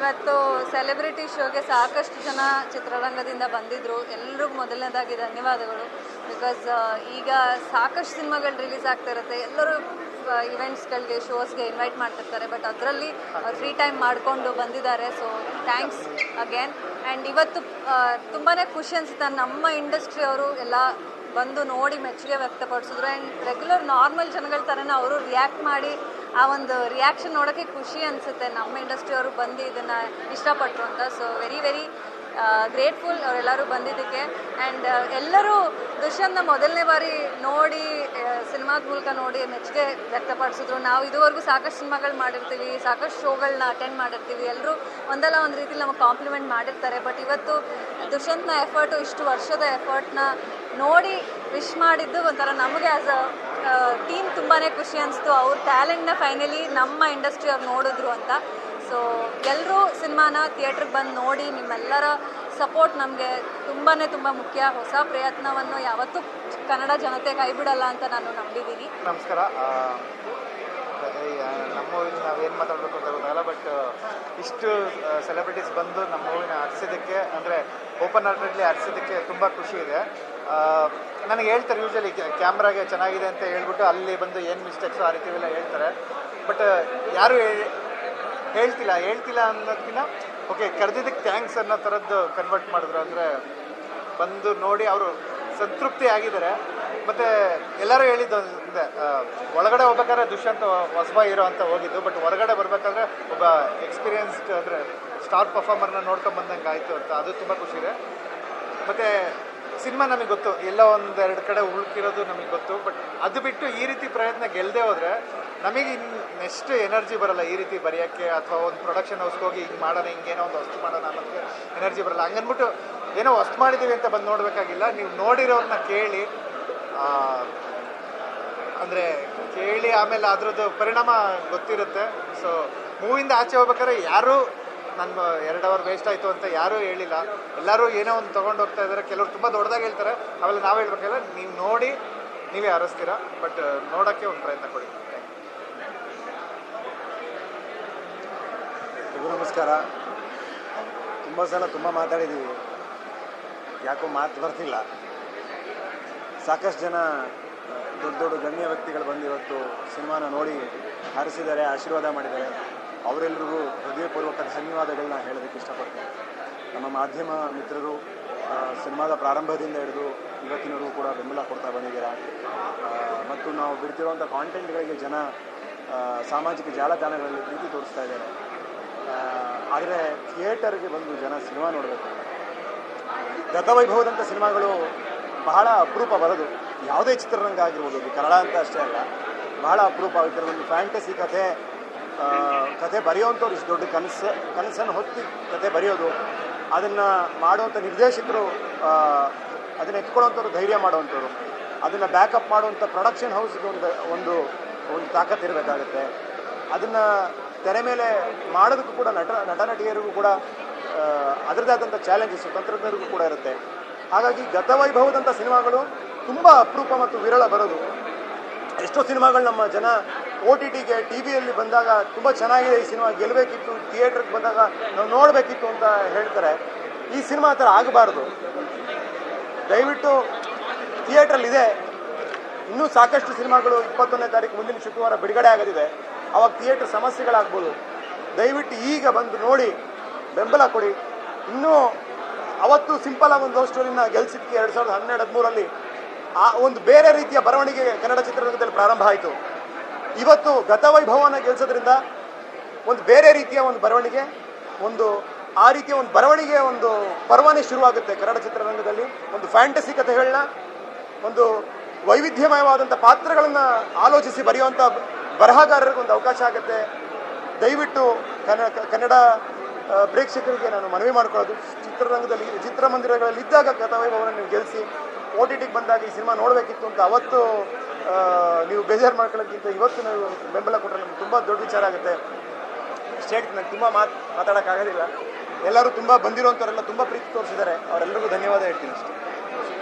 ಇವತ್ತು ಸೆಲೆಬ್ರಿಟಿ ಶೋಗೆ ಸಾಕಷ್ಟು ಜನ ಚಿತ್ರರಂಗದಿಂದ ಬಂದಿದ್ದರು. ಎಲ್ರಿಗೂ ಮೊದಲನೇದಾಗಿ ಧನ್ಯವಾದಗಳು. ಬಿಕಾಸ್ ಈಗ ಸಾಕಷ್ಟು ಸಿನಿಮಾಗಳು ರಿಲೀಸ್ ಆಗ್ತಾ ಇರುತ್ತೆ. ಎಲ್ಲರೂ ಇವೆಂಟ್ಸ್ಗಳಿಗೆ, ಶೋಸ್ಗೆ ಇನ್ವೈಟ್ ಮಾಡ್ತಿರ್ತಾರೆ. ಬಟ್ ಅದರಲ್ಲಿ ಫ್ರೀ ಟೈಮ್ ಮಾಡಿಕೊಂಡು ಬಂದಿದ್ದಾರೆ. So thanks again. ಆ್ಯಂಡ್ ಇವತ್ತು ತುಂಬಾ ಖುಷಿ ಅನಿಸುತ್ತೆ. ನಮ್ಮ ಇಂಡಸ್ಟ್ರಿ ಅವರು ಎಲ್ಲ ಬಂದು ನೋಡಿ ಮೆಚ್ಚುಗೆ ವ್ಯಕ್ತಪಡಿಸಿದ್ರು. ಆ್ಯಂಡ್ ರೆಗ್ಯುಲರ್ ನಾರ್ಮಲ್ ಜನಗಳ ಥರನೇ ಅವರು ರಿಯಾಕ್ಟ್ ಮಾಡಿ ಆ ಒಂದು ರಿಯಾಕ್ಷನ್ ನೋಡೋಕ್ಕೆ ಖುಷಿ ಅನಿಸುತ್ತೆ. ನಮ್ಮ ಇಂಡಸ್ಟ್ರಿಯವರು ಬಂದು ಇದನ್ನು ಇಷ್ಟಪಟ್ಟರು ಅಂತ. ಸೊ ವೆರಿ ಗ್ರೇಟ್ಫುಲ್ ಅವರೆಲ್ಲರೂ ಬಂದಿದ್ದಕ್ಕೆ. ಆ್ಯಂಡ್ ಎಲ್ಲರೂ ದುಷ್ಯಂತ್ನ ಮೊದಲನೇ ಬಾರಿ ನೋಡಿ ಸಿನಿಮಾದ ಮೂಲಕ ನೋಡಿ ಮೆಚ್ಚುಗೆ ವ್ಯಕ್ತಪಡಿಸಿದ್ರು. ನಾವು ಇದುವರೆಗೂ ಸಾಕಷ್ಟು ಸಿನಿಮಾಗಳು ಮಾಡಿರ್ತೀವಿ, ಸಾಕಷ್ಟು ಶೋಗಳನ್ನ ಅಟೆಂಡ್ ಮಾಡಿರ್ತೀವಿ. ಎಲ್ಲರೂ ಒಂದಲ್ಲ ಒಂದು ರೀತಿಲಿ ನಮಗೆ ಕಾಂಪ್ಲಿಮೆಂಟ್ ಮಾಡಿರ್ತಾರೆ. ಬಟ್ ಇವತ್ತು ದುಷ್ಯಂತ್ನ ಎಫರ್ಟು, ಇಷ್ಟು ವರ್ಷದ ಎಫರ್ಟ್ನ ನೋಡಿ ವಿಶ್ ಮಾಡಿದ್ದು ಒಂಥರ ನಮಗೆ ಆ್ಯಸ್ ಅ ಟೀಮ್ ತುಂಬಾ ಖುಷಿ ಅನಿಸ್ತು. ಅವ್ರ ಟ್ಯಾಲೆಂಟ್ನ ಫೈನಲಿ ನಮ್ಮ ಇಂಡಸ್ಟ್ರಿ ಅವ್ರು ನೋಡಿದ್ರು ಅಂತ. ಸೊ ಎಲ್ಲರೂ ಸಿನಿಮಾನ ಥಿಯೇಟ್ರಿಗೆ ಬಂದು ನೋಡಿ, ನಿಮ್ಮೆಲ್ಲರ ಸಪೋರ್ಟ್ ನಮಗೆ ತುಂಬ ಮುಖ್ಯ. ಹೊಸ ಪ್ರಯತ್ನವನ್ನು ಯಾವತ್ತೂ ಕನ್ನಡ ಜನತೆ ಕೈ ಬಿಡಲ್ಲ ಅಂತ ನಾನು ನಂಬಿದ್ದೀನಿ. ನಮಸ್ಕಾರ. ನಮ್ಮ ಮೂವಿನ ನಾವೇನು ಮಾತಾಡಬೇಕು ಅಂತ ಗೊತ್ತಾಗಲ್ಲ. ಬಟ್ ಇಷ್ಟು ಸೆಲೆಬ್ರಿಟೀಸ್ ಬಂದು ನಮ್ಮ ಮೂವಿನ ಹರಿಸಿದ್ದಕ್ಕೆ, ಅಂದರೆ ಓಪನ್ ಹಾರ್ಟೆಡ್ಲಿ ಹರಿಸಿದ್ದಕ್ಕೆ ತುಂಬ ಖುಷಿ ಇದೆ. ನನಗೆ ಹೇಳ್ತಾರೆ ಯೂಶ್ವಲಿ ಕ್ಯಾಮ್ರಾಗೆ ಚೆನ್ನಾಗಿದೆ ಅಂತ ಹೇಳ್ಬಿಟ್ಟು ಅಲ್ಲಿ ಬಂದು ಏನು ಮಿಸ್ಟೇಕ್ಸು ಆ ರೀತಿ ಎಲ್ಲ ಹೇಳ್ತಾರೆ. ಬಟ್ ಯಾರೂ ಹೇಳ್ತಿಲ್ಲ ಅನ್ನೋದಕ್ಕಿಂತ ಓಕೆ ಕರೆದಿದ್ದಕ್ಕೆ ಥ್ಯಾಂಕ್ಸ್ ಅನ್ನೋ ಥರದ್ದು ಕನ್ವರ್ಟ್ ಮಾಡಿದ್ರು. ಅಂದರೆ ಬಂದು ನೋಡಿ ಅವರು ಸಂತೃಪ್ತಿ ಆಗಿದ್ದಾರೆ. ಮತ್ತು ಎಲ್ಲರೂ ಹೇಳಿದ್ದು ಅಂದರೆ ಒಳಗಡೆ ಹೋಗ್ಬೇಕಾದ್ರೆ ದುಷ್ಯಂತ್ ಹೊಸಬ ಹೀರೋ ಅಂತ ಹೋಗಿದ್ದು. ಬಟ್ ಹೊರಗಡೆ ಬರಬೇಕಾದ್ರೆ ಒಬ್ಬ ಎಕ್ಸ್ಪೀರಿಯನ್ಸ್ಡ್ ಅಂದರೆ ಸ್ಟಾರ್ ಪರ್ಫಾರ್ಮರ್ನ ನೋಡ್ಕೊಂಡು ಬಂದಂಗೆ ಆಯಿತು ಅಂತ. ಅದು ತುಂಬ ಖುಷಿ ಇದೆ. ಮತ್ತು ಸಿನಿಮಾ ನಮಗೆ ಗೊತ್ತು, ಎಲ್ಲೋ ಒಂದೆರಡು ಕಡೆ ಉಳ್ಕಿರೋದು ನಮಗೆ ಗೊತ್ತು. ಬಟ್ ಅದು ಬಿಟ್ಟು ಈ ರೀತಿ ಪ್ರಯತ್ನ ಗೆಲ್ಲದೆ ಹೋದರೆ ನಮಗೆ ನೆಕ್ಸ್ಟ್ ಎನರ್ಜಿ ಬರಲ್ಲ ಈ ರೀತಿ ಬರೆಯೋಕ್ಕೆ, ಅಥವಾ ಒಂದು ಪ್ರೊಡಕ್ಷನ್ ಹೌಸ್ಗೆ ಹೋಗಿ ಹಿಂಗೆ ಮಾಡೋಣ, ಹಿಂಗೇನೋ ಒಂದು ವಸ್ತು ಮಾಡೋಣ ಅನ್ನೋಕ್ಕೆ ಎನರ್ಜಿ ಬರಲ್ಲ. ಹಂಗನ್ಬಿಟ್ಟು ಏನೋ ವಸ್ತು ಮಾಡಿದ್ದೀವಿ ಅಂತ ಬಂದು ನೋಡಬೇಕಾಗಿಲ್ಲ. ನೀವು ನೋಡಿರೋರನ್ನ ಕೇಳಿ, ಅಂದರೆ ಕೇಳಿ ಆಮೇಲೆ ಅದರದ್ದು ಪರಿಣಾಮ ಗೊತ್ತಿರುತ್ತೆ. ಸೊ ಮೂವಿಂದ ಆಚೆ ಹೋಗ್ಬೇಕಾದ್ರೆ ಯಾರೂ ನನ್ನ 2 ಅವರ್ ವೇಸ್ಟ್ ಆಯಿತು ಅಂತ ಯಾರೂ ಹೇಳಿಲ್ಲ. ಎಲ್ಲರೂ ಏನೋ ಒಂದು ತೊಗೊಂಡು ಹೋಗ್ತಾ ಇದ್ದಾರೆ. ಕೆಲವರು ತುಂಬ ದೊಡ್ಡದಾಗಿ ಹೇಳ್ತಾರೆ, ಅವೆಲ್ಲ ನಾವು ಹೇಳ್ಬೇಕಲ್ಲ. ನೀವು ನೋಡಿ ನೀವೇ ಹರಿಸ್ತೀರಾ. ಬಟ್ ನೋಡೋಕ್ಕೆ ಒಂದು ಪ್ರಯತ್ನ ಕೊಡಿ. ನಮಸ್ಕಾರ. ತುಂಬ ಸಲ ತುಂಬ ಮಾತಾಡಿದ್ದೀವಿ, ಯಾಕೋ ಮಾತು ಬರ್ತಿಲ್ಲ. ಸಾಕಷ್ಟು ಜನ ದೊಡ್ಡ ಗಣ್ಯ ವ್ಯಕ್ತಿಗಳು ಬಂದು ಇವತ್ತು ಸಿನಿಮಾನ ನೋಡಿ ಹರಿಸಿದ್ದಾರೆ, ಆಶೀರ್ವಾದ ಮಾಡಿದ್ದಾರೆ. ಅವರೆಲ್ಲರಿಗೂ ಹೃದಯಪೂರ್ವಕ ಧನ್ಯವಾದಗಳನ್ನ ಹೇಳೋದಕ್ಕೆ ಇಷ್ಟಪಡ್ತೀನಿ. ನಮ್ಮ ಮಾಧ್ಯಮ ಮಿತ್ರರು ಸಿನಿಮಾದ ಪ್ರಾರಂಭದಿಂದ ಹಿಡಿದು ಇವತ್ತಿನವರೆಗೂ ಕೂಡ ಬೆಂಬಲ ಕೊಡ್ತಾ ಬಂದಿದ್ದೀರಾ. ಮತ್ತು ನಾವು ಬಿಡ್ತಿರುವಂಥ ಕಾಂಟೆಂಟ್ಗಳಿಗೆ ಜನ ಸಾಮಾಜಿಕ ಜಾಲತಾಣಗಳಲ್ಲಿ ಪ್ರೀತಿ ತೋರಿಸ್ತಾ ಇದ್ದಾರೆ. ಆದರೆ ಥಿಯೇಟರ್ಗೆ ಬಂದು ಜನ ಸಿನಿಮಾ ನೋಡಬೇಕು. ಗತವೈಭವದಂಥ ಸಿನಿಮಾಗಳು ಬಹಳ ಅಪರೂಪ ಬರೋದು. ಯಾವುದೇ ಚಿತ್ರರಂಗ ಆಗಿರ್ಬೋದು, ಅದು ಕನ್ನಡ ಅಂತ ಅಷ್ಟೇ ಅಲ್ಲ, ಬಹಳ ಅಪರೂಪ. ಈ ಥರ ಒಂದು ಫ್ಯಾಂಟಸಿ ಕತೆ ಬರೆಯುವಂಥವ್ರು, ಇಷ್ಟು ದೊಡ್ಡ ಕನಸನ್ನು ಹೊತ್ತಿ ಕತೆ ಬರೆಯೋದು, ಅದನ್ನು ಮಾಡುವಂಥ ನಿರ್ದೇಶಕರು, ಅದನ್ನು ಎತ್ಕೊಳ್ಳೋವಂಥವ್ರು, ಧೈರ್ಯ ಮಾಡುವಂಥವ್ರು, ಅದನ್ನು ಬ್ಯಾಕಪ್ ಮಾಡುವಂಥ ಪ್ರೊಡಕ್ಷನ್ ಹೌಸ್ಗೆ ಒಂದು ತಾಕತ್ತು ಇರಬೇಕಾಗುತ್ತೆ. ಅದನ್ನು ತೆರೆ ಮೇಲೆ ಮಾಡೋದಕ್ಕೂ ಕೂಡ ನಟ ನಟಿಯರಿಗೂ ಕೂಡ ಅದರದ್ದೇ ಆದಂಥ ಚಾಲೆಂಜಸ್ಸು ತಂತ್ರಜ್ಞರಿಗೂ ಕೂಡ ಇರುತ್ತೆ. ಹಾಗಾಗಿ ಗತವೈಭವದಂಥ ಸಿನಿಮಾಗಳು ತುಂಬ ಅಪರೂಪ ಮತ್ತು ವಿರಳ ಬರೋದು. ಎಷ್ಟೋ ಸಿನಿಮಾಗಳು ನಮ್ಮ ಜನ OTTಗೆ TV ಯಲ್ಲಿ ಬಂದಾಗ ತುಂಬ ಚೆನ್ನಾಗಿದೆ, ಈ ಸಿನಿಮಾ ಗೆಲ್ಲಬೇಕಿತ್ತು, ಥಿಯೇಟ್ರಿಗೆ ಬಂದಾಗ ನಾವು ನೋಡಬೇಕಿತ್ತು ಅಂತ ಹೇಳ್ತಾರೆ. ಈ ಸಿನಿಮಾ ಆ ಥರ ಆಗಬಾರ್ದು. ದಯವಿಟ್ಟು ಥಿಯೇಟ್ರಲ್ಲಿದೆ, ಇನ್ನೂ ಸಾಕಷ್ಟು ಸಿನಿಮಾಗಳು 21ನೇ ತಾರೀಕು ಮುಂದಿನ ಶುಕ್ರವಾರ ಬಿಡುಗಡೆ ಆಗೋದಿದೆ. ಅವಾಗ ಥಿಯೇಟ್ರ್ ಸಮಸ್ಯೆಗಳಾಗ್ಬೋದು. ದಯವಿಟ್ಟು ಈಗ ಬಂದು ನೋಡಿ ಬೆಂಬಲ ಕೊಡಿ. ಇನ್ನೂ ಅವತ್ತು ಸಿಂಪಲಾಗಿ ಒಂದು ಲವ್ ಸ್ಟೋರಿನ ಗೆಲ್ಸಿದ್ದಕ್ಕೆ 2012-13ರಲ್ಲಿ ಆ ಒಂದು ಬೇರೆ ರೀತಿಯ ಬರವಣಿಗೆ ಕನ್ನಡ ಚಿತ್ರರಂಗದಲ್ಲಿ ಪ್ರಾರಂಭ ಆಯಿತು. ಇವತ್ತು ಗತವೈಭವನ ಗೆಲ್ಸೋದ್ರಿಂದ ಒಂದು ಬೇರೆ ರೀತಿಯ ಒಂದು ಬರವಣಿಗೆ, ಆ ರೀತಿಯ ಒಂದು ಬರವಣಿಗೆ ಒಂದು ಪರ್ವನೇ ಶುರುವಾಗುತ್ತೆ ಕನ್ನಡ ಚಿತ್ರರಂಗದಲ್ಲಿ. ಒಂದು ಫ್ಯಾಂಟಸಿ ಕಥೆಗಳನ್ನ, ಒಂದು ವೈವಿಧ್ಯಮಯವಾದಂಥ ಪಾತ್ರಗಳನ್ನು ಆಲೋಚಿಸಿ ಬರೆಯುವಂಥ ಬರಹಗಾರರಿಗೆ ಒಂದು ಅವಕಾಶ ಆಗುತ್ತೆ. ದಯವಿಟ್ಟು ಕನ್ನಡ ಪ್ರೇಕ್ಷಕರಿಗೆ ನಾನು ಮನವಿ ಮಾಡ್ಕೊಳ್ಳೋದು, ಚಿತ್ರರಂಗದಲ್ಲಿ ಚಿತ್ರಮಂದಿರಗಳಲ್ಲಿ ಇದ್ದಾಗ ಗತವೈಭವನ ನೀವು ಗೆಲ್ಲಿಸಿ, OTTಗೆ ಬಂದಾಗ ಈ ಸಿನಿಮಾ ನೋಡಬೇಕಿತ್ತು ಅಂತ ಅವತ್ತು ನೀವು ಬೇಜಾರು ಮಾಡ್ಕೊಳ್ಳೋಕ್ಕಿಂತ ಇವತ್ತು ನೀವು ಬೆಂಬಲ ಕೊಟ್ಟರೆ ನಮ್ಗೆ ತುಂಬ ದೊಡ್ಡ ವಿಚಾರ ಆಗುತ್ತೆ. ಸ್ಟೇಟ್ ನಂಗೆ ತುಂಬ ಮಾತಾಡೋಕ್ಕಾಗೋದಿಲ್ಲ. ಎಲ್ಲರೂ ತುಂಬ ಬಂದಿರೋಂಥವರೆಲ್ಲ ತುಂಬ ಪ್ರೀತಿ ತೋರಿಸಿದ್ದಾರೆ. ಅವರೆಲ್ಲರಿಗೂ ಧನ್ಯವಾದ ಹೇಳ್ತೀನಿ ಅಷ್ಟೇ.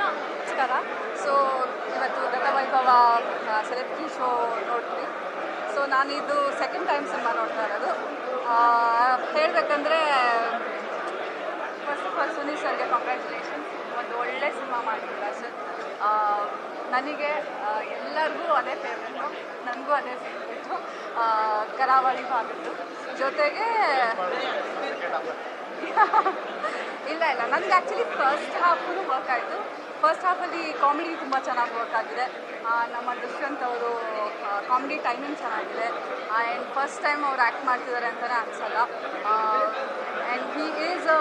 ನಮಸ್ಕಾರ. ಸೊ ಇವತ್ತು ಗತವೈಭವ ಸೆಲೆಬ್ರಿಟಿ ಶೋ ನೋಡ್ತೀವಿ. ಸೊ ನಾನಿದು ಸೆಕೆಂಡ್ ಟೈಮ್ ಸಿನಿಮಾ ನೋಡ್ತಾ ಇರೋದು. ಹೇಳ್ಬೇಕಂದ್ರೆ ಫಸ್ಟ್ ಆಫ್ ಆಲ್ ಸುನೀಲ್ ಸರ್ಗೆ ಕಂಗ್ರ್ಯಾಚುಲೇಷನ್ಸ್. ಒಂದು ಒಳ್ಳೆ ಸಿನಿಮಾ ಮಾಡಿದ್ದಾರೆ ಸರ್. ನನಗೆ ಎಲ್ಲರಿಗೂ ಅದೇ ಫೇವ್ರೇಟು, ನನಗೂ ಅದೇ ಫೇವ್ರೇಟು, ಕರಾವಳಿ ಭಾಗದ್ದು. ಜೊತೆಗೆ ಇಲ್ಲ ನನಗೆ ಆ್ಯಕ್ಚುಲಿ ಫಸ್ಟ್ ಹಾಫು ವರ್ಕ್ ಆಯಿತು. ಫಸ್ಟ್ ಹಾಫಲ್ಲಿ ಕಾಮಿಡಿ ತುಂಬ ಚೆನ್ನಾಗಿ ವರ್ಕ್ ಆಗಿದೆ. ನಮ್ಮ ದುಷ್ಯಂತ್ ಅವರು ಕಾಮಿಡಿ ಟೈಮಿಂಗ್ ಚೆನ್ನಾಗಿದೆ. ಆ್ಯಂಡ್ ಫಸ್ಟ್ ಟೈಮ್ ಅವ್ರು ಆ್ಯಕ್ಟ್ ಮಾಡ್ತಿದ್ದಾರೆ ಅಂತಲೇ ಅನಿಸಲ್ಲ. And he is a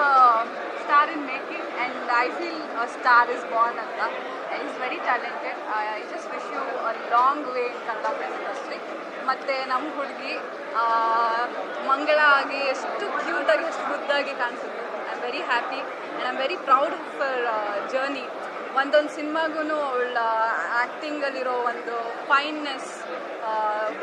star in making and I feel a star is born ಅಂತ. And is very talented. I just wish you a long way in Kannada film industry. ಮತ್ತು ನಮ್ಮ ಹುಡುಗಿ ಮಂಗಳ ಆಗಿ ಎಷ್ಟು ಕ್ಯೂಟಾಗಿ ಎಷ್ಟು ಮುದ್ದಾಗಿ ಕಾಣಿಸುತ್ತೆ. I am very happy and I am very proud of our journey. ಒಂದೊಂದು ಸಿನಿಮಾಗೂ ಅವಳ ಆ್ಯಕ್ಟಿಂಗಲ್ಲಿರೋ ಒಂದು ಫೈನ್ನೆಸ್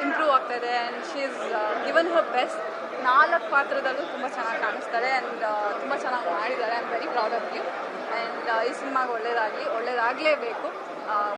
ಇಂಪ್ರೂವ್ ಆಗ್ತಾಯಿದೆ. And she is given her best. 4 ಪಾತ್ರದಲ್ಲೂ ತುಂಬ ಚೆನ್ನಾಗಿ ಕಾಣಿಸ್ತಾರೆ ಆ್ಯಂಡ್ ತುಂಬ ಚೆನ್ನಾಗಿ ಮಾಡಿದ್ದಾರೆ. I am very proud of you. And ಈ ಸಿನಿಮಾಗೆ ಒಳ್ಳೆಯದಾಗಲೇಬೇಕು.